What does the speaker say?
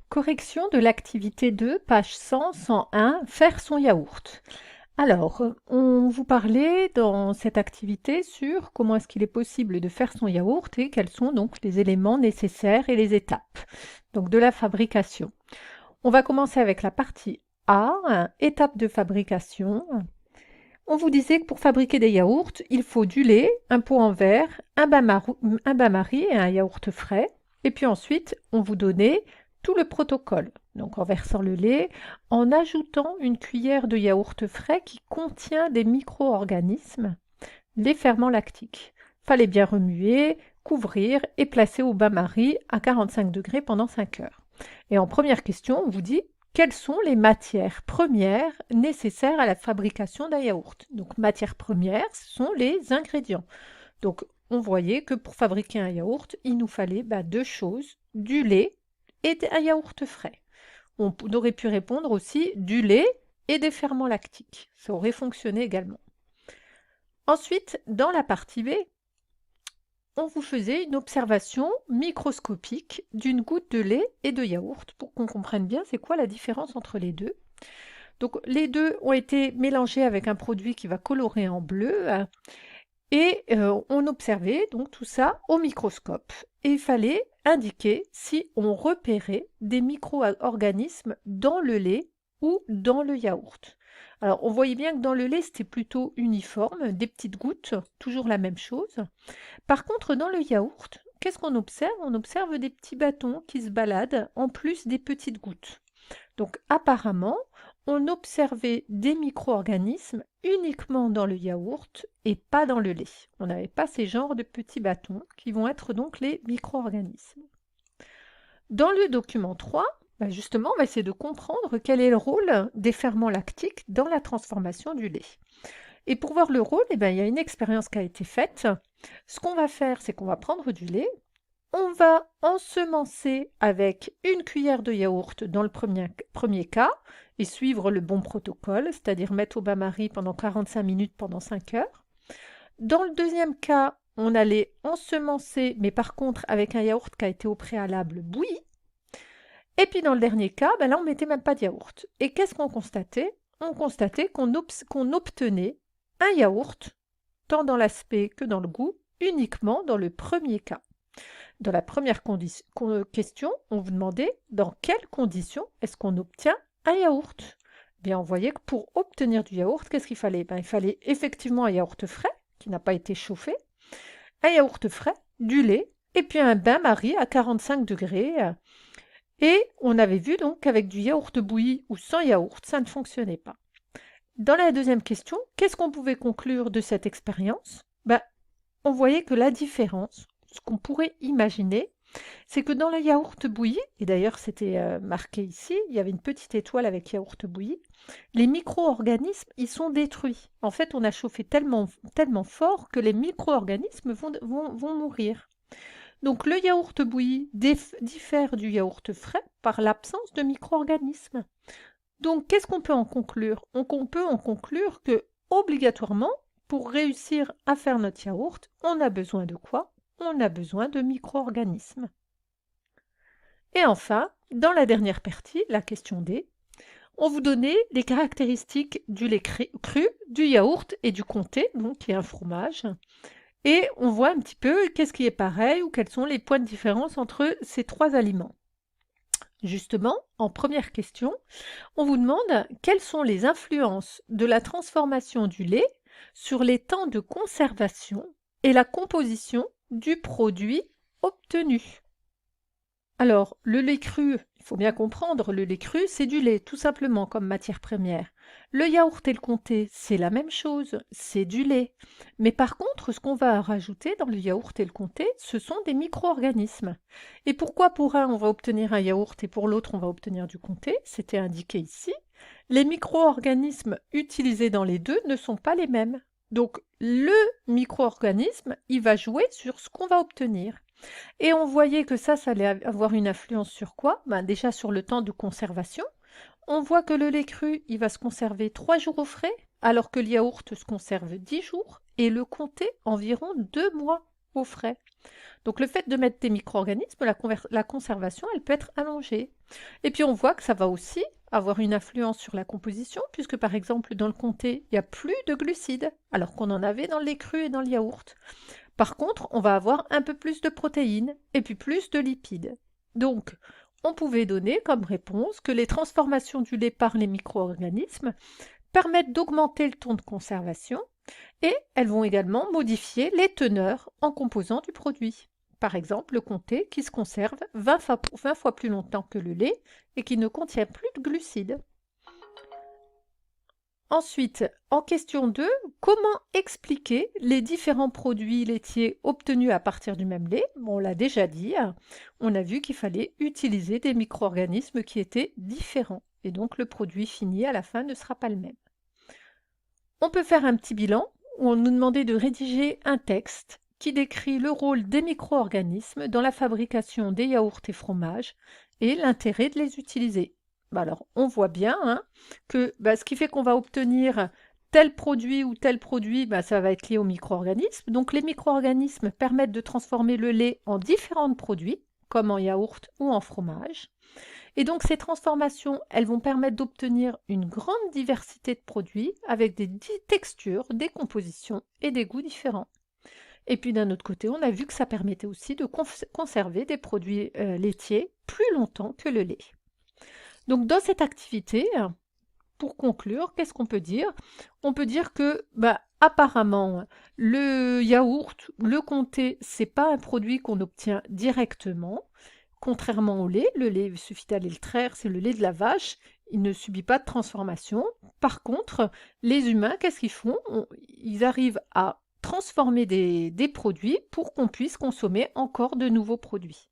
Correction de l'activité 2, page 100-101, faire son yaourt. Alors, on vous parlait dans cette activité sur comment est-ce qu'il est possible de faire son yaourt et quels sont donc les éléments nécessaires et les étapes donc de la fabrication. On va commencer avec la partie A, étape de fabrication. On vous disait que pour fabriquer des yaourts, il faut du lait, un pot en verre, un bain-marie et un yaourt frais. Et puis ensuite, on vous donnait tout le protocole. Donc en versant le lait, en ajoutant une cuillère de yaourt frais qui contient des micro-organismes, les ferments lactiques. Fallait bien remuer, couvrir et placer au bain-marie à 45 degrés pendant 5 heures. Et en première question, on vous dit quelles sont les matières premières nécessaires à la fabrication d'un yaourt. Donc matières premières, ce sont les ingrédients. Donc on voyait que pour fabriquer un yaourt, il nous fallait deux choses, du lait et un yaourt frais. On aurait pu répondre aussi du lait et des ferments lactiques. Ça aurait fonctionné également. Ensuite, dans la partie B, on vous faisait une observation microscopique d'une goutte de lait et de yaourt pour qu'on comprenne bien c'est quoi la différence entre les deux. Donc les deux ont été mélangés avec un produit qui va colorer en bleu et on observait donc tout ça au microscope. Et il fallait indiquer si on repérait des micro-organismes dans le lait ou dans le yaourt. Alors on voyait bien que dans le lait c'était plutôt uniforme, des petites gouttes, toujours la même chose. Par contre dans le yaourt, qu'est-ce qu'on observe? On observe des petits bâtons qui se baladent en plus des petites gouttes. Donc apparemment, on observait des micro-organismes uniquement dans le yaourt et pas dans le lait. On n'avait pas ces genres de petits bâtons qui vont être donc les micro-organismes. Dans le document 3, justement, on va essayer de comprendre quel est le rôle des ferments lactiques dans la transformation du lait. Et pour voir le rôle, il y a une expérience qui a été faite. Ce qu'on va faire, c'est qu'on va prendre du lait, on va ensemencer avec une cuillère de yaourt dans le premier cas et suivre le bon protocole, c'est-à-dire mettre au bain-marie pendant 45 minutes pendant 5 heures. Dans le deuxième cas, on allait ensemencer, mais par contre avec un yaourt qui a été au préalable bouilli. Et puis dans le dernier cas, là on ne mettait même pas de yaourt. Et qu'est-ce qu'on constatait? On constatait qu'on obtenait un yaourt, tant dans l'aspect que dans le goût, uniquement dans le premier cas. Dans la première question, on vous demandait dans quelles conditions est-ce qu'on obtient un yaourt. Bien, on voyait que pour obtenir du yaourt, qu'est-ce qu'il fallait? Il fallait effectivement un yaourt frais, qui n'a pas été chauffé, un yaourt frais, du lait, et puis un bain-marie à 45 degrés. Et on avait vu donc qu'avec du yaourt bouilli ou sans yaourt, ça ne fonctionnait pas. Dans la deuxième question, qu'est-ce qu'on pouvait conclure de cette expérience? On voyait que la différence, ce qu'on pourrait imaginer, c'est que dans le yaourt bouilli, et d'ailleurs c'était marqué ici, il y avait une petite étoile avec yaourt bouilli, les micro-organismes, ils sont détruits. En fait, on a chauffé tellement fort que les micro-organismes vont mourir. Donc le yaourt bouilli diffère du yaourt frais par l'absence de micro-organismes. Donc qu'est-ce qu'on peut en conclure? On peut en conclure que, obligatoirement, pour réussir à faire notre yaourt, on a besoin de quoi? On a besoin de micro-organismes. Et enfin, dans la dernière partie, la question D, on vous donnait les caractéristiques du lait cru, du yaourt et du comté, donc qui est un fromage. Et on voit un petit peu qu'est-ce qui est pareil ou quels sont les points de différence entre ces trois aliments. Justement, en première question, on vous demande quelles sont les influences de la transformation du lait sur les temps de conservation et la composition du produit obtenu. Alors, le lait cru, il faut bien comprendre, le lait cru, c'est du lait, tout simplement, comme matière première. Le yaourt et le comté, c'est la même chose, c'est du lait. Mais par contre, ce qu'on va rajouter dans le yaourt et le comté, ce sont des micro-organismes. Et pourquoi pour un, on va obtenir un yaourt et pour l'autre, on va obtenir du comté? C'était indiqué ici. Les micro-organismes utilisés dans les deux ne sont pas les mêmes. Donc, le micro-organisme, il va jouer sur ce qu'on va obtenir. Et on voyait que ça allait avoir une influence sur quoi? Déjà sur le temps de conservation. On voit que le lait cru, il va se conserver 3 jours au frais, alors que le yaourt se conserve 10 jours, et le comté environ 2 mois au frais. Donc le fait de mettre des micro-organismes, la conservation, elle peut être allongée. Et puis on voit que ça va aussi avoir une influence sur la composition, puisque par exemple dans le comté, il n'y a plus de glucides, alors qu'on en avait dans le lait cru et dans le yaourt. Par contre, on va avoir un peu plus de protéines et puis plus de lipides. Donc, on pouvait donner comme réponse que les transformations du lait par les micro-organismes permettent d'augmenter le temps de conservation et elles vont également modifier les teneurs en composants du produit. Par exemple, le comté qui se conserve 20 fois plus longtemps que le lait et qui ne contient plus de glucides. Ensuite, en question 2, comment expliquer les différents produits laitiers obtenus à partir du même lait? Bon, on l'a déjà dit, hein. On a vu qu'il fallait utiliser des micro-organismes qui étaient différents et donc le produit fini à la fin ne sera pas le même. On peut faire un petit bilan où on nous demandait de rédiger un texte qui décrit le rôle des micro-organismes dans la fabrication des yaourts et fromages et l'intérêt de les utiliser. Alors, on voit bien hein, que ce qui fait qu'on va obtenir tel produit ou tel produit, ça va être lié aux micro-organismes. Donc, les micro-organismes permettent de transformer le lait en différents produits, comme en yaourt ou en fromage. Et donc, ces transformations, elles vont permettre d'obtenir une grande diversité de produits avec des textures, des compositions et des goûts différents. Et puis d'un autre côté, on a vu que ça permettait aussi de conserver des produits laitiers plus longtemps que le lait. Donc dans cette activité, pour conclure, qu'est-ce qu'on peut dire? On peut dire que apparemment, le yaourt, le comté, c'est pas un produit qu'on obtient directement. Contrairement au lait, le lait, il suffit d'aller le traire, c'est le lait de la vache, il ne subit pas de transformation. Par contre, les humains, qu'est-ce qu'ils font? Ils arrivent à transformer des produits pour qu'on puisse consommer encore de nouveaux produits.